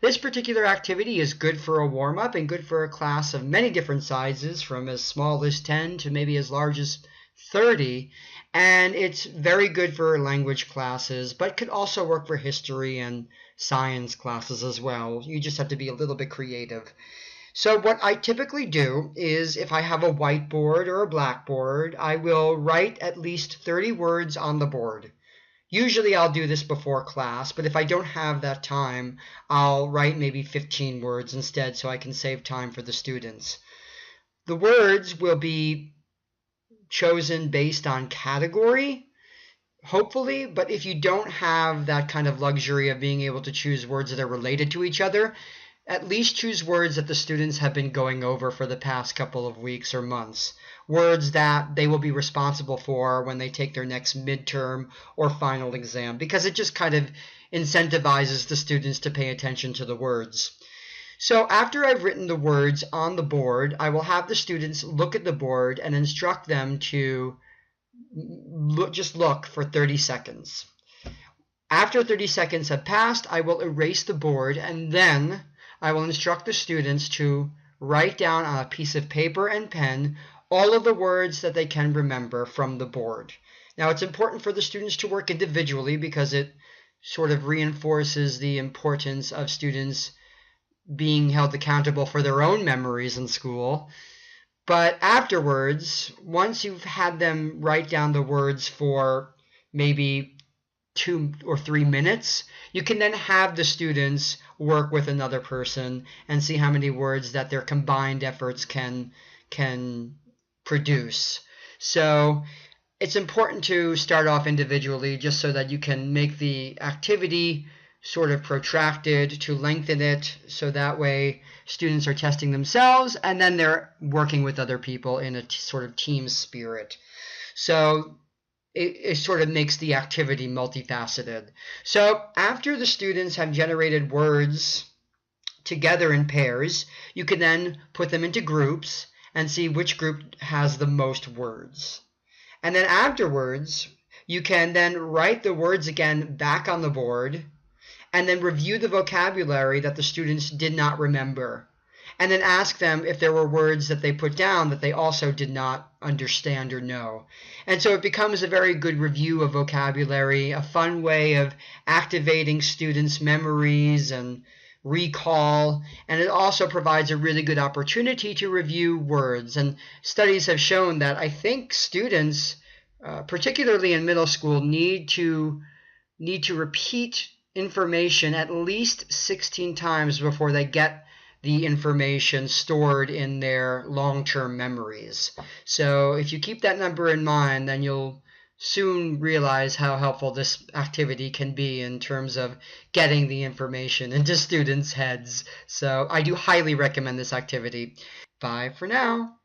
This particular activity is good for a warm-up and good for a class of many different sizes, from as small as 10 to maybe as large as 30. And it's very good for language classes, but could also work for history and science classes as well. You just have to be a little bit creative. So what I typically do is, if I have a whiteboard or a blackboard, I will write at least 30 words on the board. Usually I'll do this before class, but if I don't have that time, I'll write maybe 15 words instead so I can save time for the students. The words will be chosen based on category, hopefully, but if you don't have that kind of luxury of being able to choose words that are related to each other, at least choose words that the students have been going over for the past couple of weeks or months. Words that they will be responsible for when they take their next midterm or final exam, because it just kind of incentivizes the students to pay attention to the words. So after I've written the words on the board, I will have the students look at the board and instruct them to just look for 30 seconds. After 30 seconds have passed, I will erase the board, and then I will instruct the students to write down on a piece of paper and pen all of the words that they can remember from the board. Now, it's important for the students to work individually because it sort of reinforces the importance of students being held accountable for their own memories in school. But afterwards, once you've had them write down the words for maybe 2 or 3 minutes, you can then have the students work with another person and see how many words that their combined efforts can produce. So it's important to start off individually just so that you can make the activity sort of protracted, to lengthen it, so that way students are testing themselves and then they're working with other people in a sort of team spirit. So it sort of makes the activity multifaceted. So after the students have generated words together in pairs, you can then put them into groups and see which group has the most words. And then afterwards, you can then write the words again back on the board and then review the vocabulary that the students did not remember. And then ask them if there were words that they put down that they also did not understand or know. And so it becomes a very good review of vocabulary, a fun way of activating students' memories and recall, and it also provides a really good opportunity to review words. And studies have shown that I think students, particularly in middle school, need to repeat information at least 16 times before they get the information stored in their long-term memories. So if you keep that number in mind, then you'll soon realize how helpful this activity can be in terms of getting the information into students' heads. So I do highly recommend this activity. Bye for now.